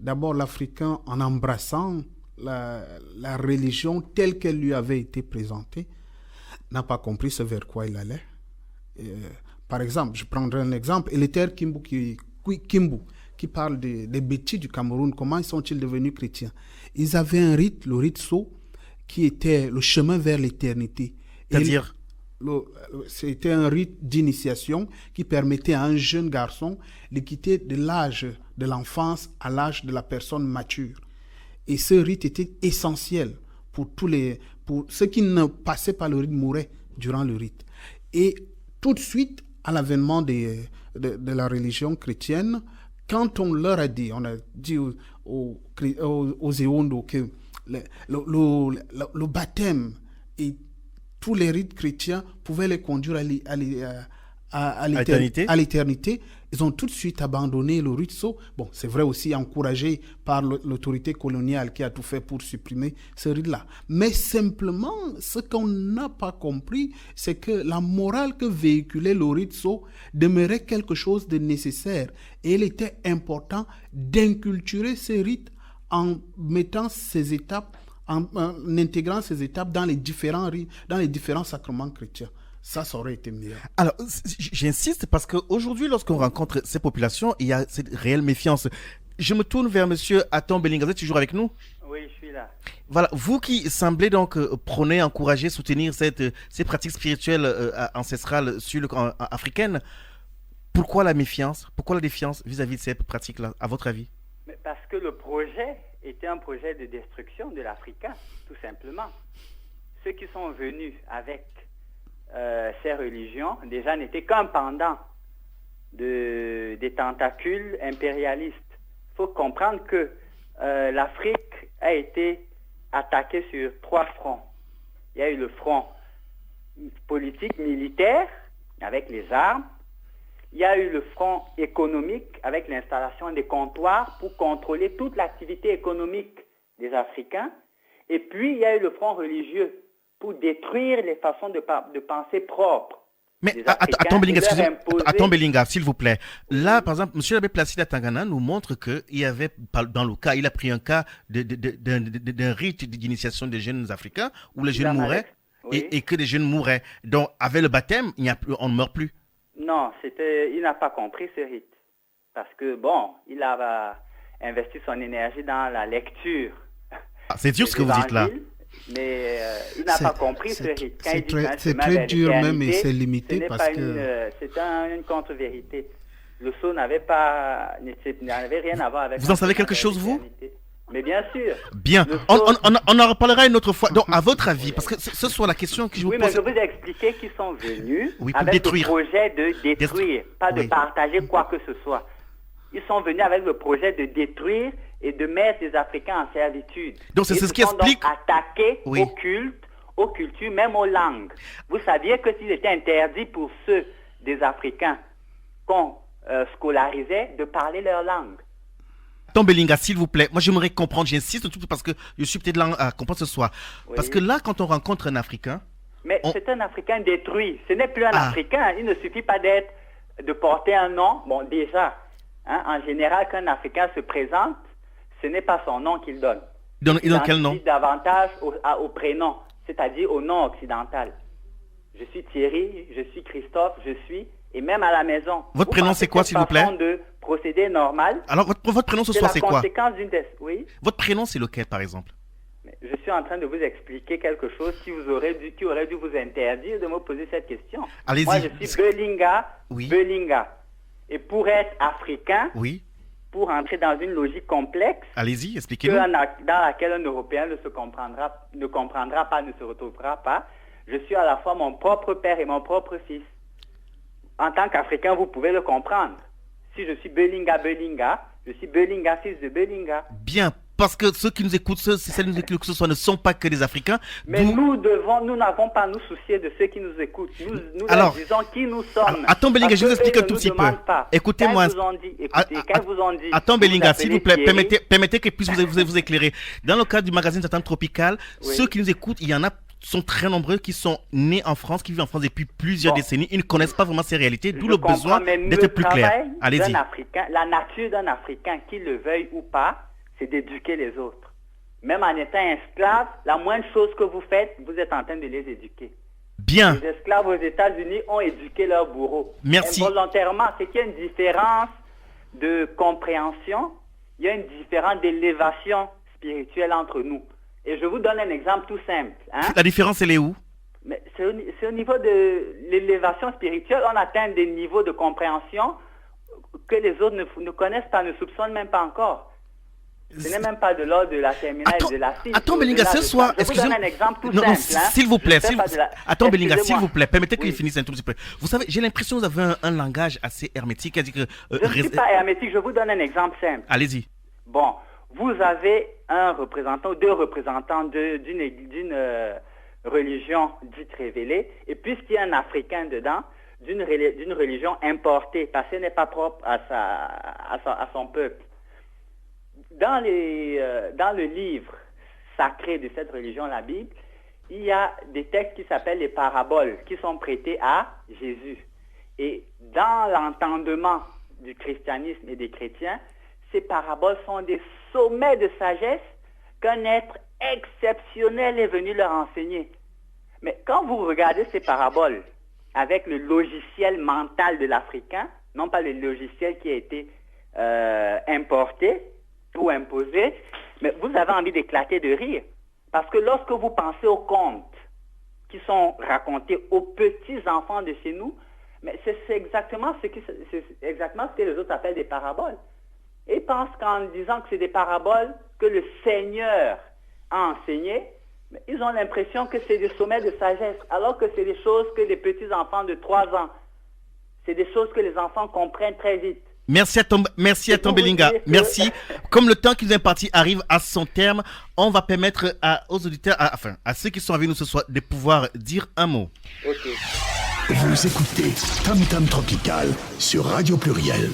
D'abord, l'Africain, en embrassant la religion telle qu'elle lui avait été présentée, n'a pas compris ce vers quoi il allait. Par exemple, je prendrai un exemple, Eleuthère Kimbu qui parle des Bétis du Cameroun, comment sont-ils devenus chrétiens? Ils avaient un rite, le rite Sceau, qui était le chemin vers l'éternité. C'est-à-dire? C'était un rite d'initiation qui permettait à un jeune garçon de quitter de l'âge de l'enfance à l'âge de la personne mature. Et ce rite était essentiel pour ceux qui ne passaient pas le rite mouraient durant le rite. Et tout de suite, à l'avènement de la religion chrétienne, quand on leur a dit aux Ewondo que le baptême et tous les rites chrétiens pouvaient les conduire à l'éternité, ils ont tout de suite abandonné le rite Sceau. Bon, c'est vrai aussi encouragé par l'autorité coloniale qui a tout fait pour supprimer ce rite-là. Mais simplement, ce qu'on n'a pas compris, c'est que la morale que véhiculait le rite Sceau demeurait quelque chose de nécessaire. Et il était important d'inculturer ces rites en mettant ces étapes, en intégrant ces étapes dans les différents sacrements chrétiens. Ça aurait été mieux. Alors, j'insiste parce qu'aujourd'hui, lorsqu'on rencontre ces populations, il y a cette réelle méfiance. Je me tourne vers monsieur Atom Belinga. Vous êtes toujours avec nous? Oui, je suis là. Voilà, vous qui semblez donc prôner, encourager, soutenir ces pratiques spirituelles ancestrales africaines, pourquoi la méfiance? Pourquoi la défiance vis-à-vis de ces pratiques-là, à votre avis? Parce que le projet était un projet de destruction de l'Africain, tout simplement. Ceux qui sont venus avec ces religions, déjà n'étaient qu'un pendant des tentacules impérialistes. Il faut comprendre que l'Afrique a été attaquée sur 3 fronts. Il y a eu le front politique, militaire, avec les armes. Il y a eu le front économique, avec l'installation des comptoirs pour contrôler toute l'activité économique des Africains. Et puis, il y a eu le front religieux, pour détruire les façons de penser propres. Mais attends Belinga, s'il vous plaît. Là, par exemple, M. l'abbé Placide Atangana nous montre qu'il y avait, dans le cas, il a pris un cas d'un rite d'initiation des jeunes Africains où les jeunes mouraient et que les jeunes mouraient. Donc, avec le baptême, on ne meurt plus. Non, il n'a pas compris ce rite. Parce que, il a investi son énergie dans la lecture. C'est dur ce que vous dites là. Mais il n'a pas compris ce rite. C'est très dur même et c'est limité parce que... C'est une contre-vérité. Le sceau n'avait rien à voir avec... Vous en savez quelque chose, vous? Mais bien sûr. Bien. On en reparlera une autre fois. Donc, à votre avis, parce que ce soit la question que je vous pose... Oui, mais je vous ai expliqué qu'ils sont venus avec détruire. le projet de détruire, pas de partager quoi que ce soit. Ils sont venus avec le projet de détruire et de mettre les Africains en servitude. Donc c'est ce qui explique... Ils sont donc attaqués au culte, aux cultures, même aux langues. Vous saviez que s'il était interdit pour ceux des Africains qu'on scolarisait de parler leur langue. Tom Belinga, s'il vous plaît, moi j'aimerais comprendre, j'insiste tout parce que je suis peut-être là à comprendre ce soir. Oui. Parce que là, quand on rencontre un Africain... Mais c'est un Africain détruit, ce n'est plus un Africain, il ne suffit pas de porter un nom. Bon, déjà, en général, quand un Africain se présente, ce n'est pas son nom qu'il donne. Il donne quel nom? Davantage au prénom, c'est-à-dire au nom occidental. Je suis Thierry, je suis Christophe, et même à la maison. Votre prénom c'est quoi, s'il vous plaît? De procédé normal. Alors, votre prénom ce soir c'est quoi? Oui. Votre prénom c'est lequel, par exemple? Je suis en train de vous expliquer quelque chose qui aurait dû vous interdire de me poser cette question. Allez-y. Moi, je suis Belinga. Oui. Belinga. Et pour être africain, oui, pour entrer dans une logique complexe, allez-y, expliquez-nous. Dans laquelle un Européen ne comprendra pas, ne se retrouvera pas, je suis à la fois mon propre père et mon propre fils. En tant qu'Africain, vous pouvez le comprendre. Si je suis Belinga, je suis Belinga, fils de Belinga. Bien, parce que ceux qui nous écoutent, ceux qui nous écoutent ce soir ne sont pas que des Africains. Mais nous n'avons pas à nous soucier de ceux qui nous écoutent. Nous leur disons qui nous sommes. Attends Belinga, je vous explique un tout petit peu. Écoutez-moi. Attends Belinga, s'il vous plaît, permettez que je puisse vous éclairer. Dans le cadre du magazine Satin Tropical, ceux qui nous écoutent, il y en a sont très nombreux qui sont nés en France, qui vivent en France depuis plusieurs décennies. Ils ne connaissent pas vraiment ces réalités, d'où le besoin d'être plus clair. Allez-y. La nature d'un Africain, qu'il le veuille ou pas, c'est d'éduquer les autres. Même en étant esclave, la moindre chose que vous faites, vous êtes en train de les éduquer. Bien. Les esclaves aux États-Unis ont éduqué leurs bourreaux. Merci. Involontairement, c'est qu'il y a une différence de compréhension, il y a une différence d'élévation spirituelle entre nous. Et je vous donne un exemple tout simple. La différence, elle est où? Mais c'est au niveau de l'élévation spirituelle, on atteint des niveaux de compréhension que les autres ne connaissent pas, ne soupçonnent même pas encore. Ce n'est même pas de l'ordre de la terminale et de la fille. Attends, Belinga, ce soir... Je vous donne un exemple tout simple. S'il vous plaît. Attends, Belinga, s'il vous plaît, permettez qu'il Oui. finisse un tout petit peu. Vous savez, j'ai l'impression que vous avez un langage assez hermétique. Je ne suis pas hermétique, je vous donne un exemple simple. Allez-y. Bon, vous avez un représentant ou deux représentants d'une religion dite révélée, et puisqu'il y a un Africain dedans, d'une religion importée, parce qu'elle n'est pas propre à son peuple. Dans le livre sacré de cette religion, la Bible, il y a des textes qui s'appellent les paraboles, qui sont prêtés à Jésus. Et dans l'entendement du christianisme et des chrétiens, ces paraboles sont des sommets de sagesse qu'un être exceptionnel est venu leur enseigner. Mais quand vous regardez ces paraboles avec le logiciel mental de l'Africain, non pas le logiciel qui a été importé ou imposé, mais vous avez envie d'éclater de rire. Parce que lorsque vous pensez aux contes qui sont racontés aux petits-enfants de chez nous, mais c'est exactement ce que les autres appellent des paraboles. Et ils pensent qu'en disant que c'est des paraboles que le Seigneur a enseignées, mais ils ont l'impression que c'est des sommets de sagesse, alors que c'est des choses que les petits-enfants de 3 ans, c'est des choses que les enfants comprennent très vite. Merci à Tom Belinga. Merci. Comme le temps qui nous est imparti arrive à son terme, on va permettre aux auditeurs, à ceux qui sont avec nous ce soir, de pouvoir dire un mot. Okay. Vous écoutez Tam Tam Tropical sur Radio Pluriel.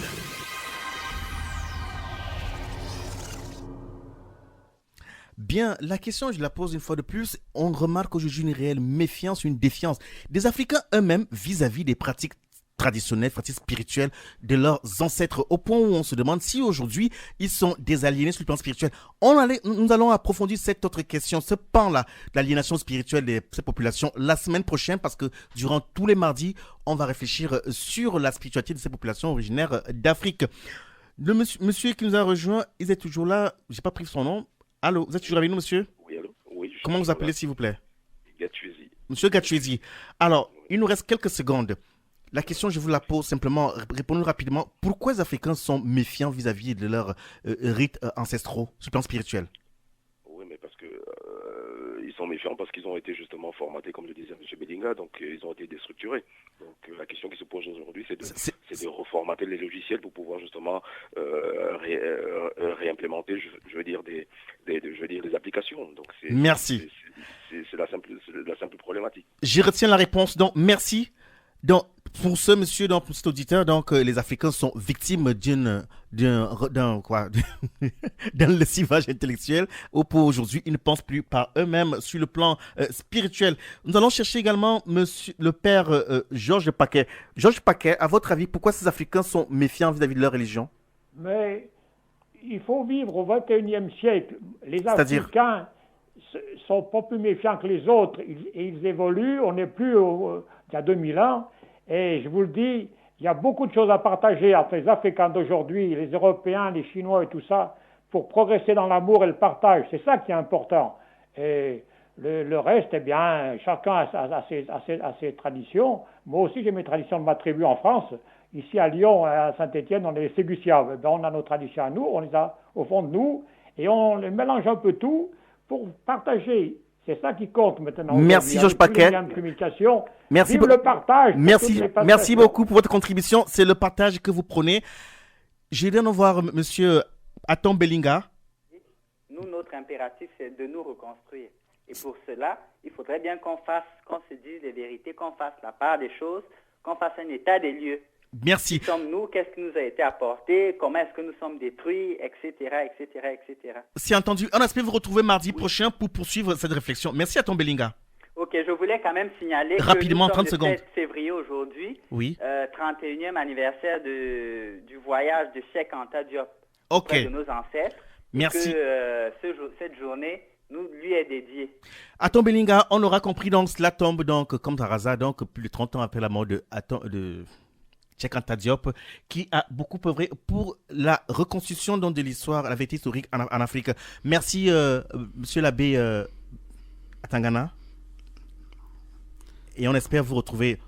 Bien, la question, je la pose une fois de plus. On remarque aujourd'hui une réelle méfiance, une défiance des Africains eux-mêmes vis-à-vis des pratiques traditionnelles, pratiques spirituelles de leurs ancêtres, au point où on se demande si aujourd'hui ils sont désaliénés sur le plan spirituel. Nous allons approfondir cette autre question, ce pan-là, l'aliénation spirituelle de ces populations la semaine prochaine, parce que durant tous les mardis, on va réfléchir sur la spiritualité de ces populations originaires d'Afrique. Le monsieur qui nous a rejoint, il est toujours là, j'ai pas pris son nom. Allô, vous êtes toujours avec nous, monsieur? Oui, allô? Oui, je Comment vous appelez, s'il vous plaît? Gattuesi. Monsieur Gattuesi. Alors, il nous reste quelques secondes. La question, je vous la pose simplement, répondez rapidement. Pourquoi les Africains sont méfiants vis-à-vis de leurs rites ancestraux sur le plan spirituel? Oui, mais parce que ils sont méfiants parce qu'ils ont été justement formatés, comme le disait M. Belinga, donc ils ont été déstructurés. Donc la question qui se pose aujourd'hui, c'est de reformater les logiciels pour pouvoir justement réimplémenter, je veux dire, des applications. Donc merci. C'est la simple problématique. J'y retiens la réponse. Donc merci. Donc, pour ce monsieur, donc, pour cet auditeur, donc, les Africains sont victimes d'un lessivage intellectuel, ou pour aujourd'hui, ils ne pensent plus par eux-mêmes sur le plan spirituel. Nous allons chercher également monsieur, le père Georges Paquet. Georges Paquet, à votre avis, pourquoi ces Africains sont méfiants vis-à-vis de leur religion? Mais il faut vivre au XXIe siècle. Les Africains sont pas plus méfiants que les autres. Ils évoluent. On n'est plus il y a 2000 ans. Et je vous le dis, il y a beaucoup de choses à partager entre les Africains d'aujourd'hui, les Européens, les Chinois et tout ça, pour progresser dans l'amour et le partage. C'est ça qui est important. Et le reste, eh bien, chacun a ses traditions. Moi aussi, j'ai mes traditions de ma tribu en France. Ici à Lyon, à Saint-Étienne, on est les Ségusiaves. On a nos traditions à nous, on les a au fond de nous, et on les mélange un peu tout pour partager. C'est ça qui compte maintenant. Merci Georges Paquet. Merci le partage. Merci beaucoup pour votre contribution. C'est le partage que vous prenez. Je viens de voir monsieur Atom Belinga. Nous, notre impératif, c'est de nous reconstruire. Et pour cela, il faudrait bien qu'on se dise les vérités, qu'on fasse la part des choses, qu'on fasse un état des lieux. Merci. Qui sommes-nous? Qu'est-ce qui nous a été apporté? Comment est-ce que nous sommes détruits? Etc., etc., etc. C'est entendu. On espère vous retrouver mardi prochain pour poursuivre cette réflexion. Merci à Tom Belinga. Ok, je voulais quand même signaler rapidement, que nous 30 sommes secondes. le 7 février aujourd'hui, oui. 31e anniversaire du voyage de Cheikh Anta Diop auprès de nos ancêtres. Merci. Que cette journée lui est dédié. À Tombelinga, on aura compris donc cela tombe donc comme par hasard donc plus de 30 ans après la mort de Cheikh Anta Diop, qui a beaucoup œuvré pour la reconstruction donc, de l'histoire, la vérité historique en Afrique. Merci, monsieur l'abbé Atangana. Et on espère vous retrouver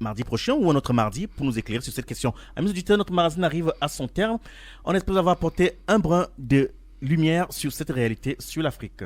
mardi prochain ou un autre mardi pour nous éclairer sur cette question. Amis auditeurs, notre magazine arrive à son terme. On espère avoir apporté un brin de lumière sur cette réalité, sur l'Afrique.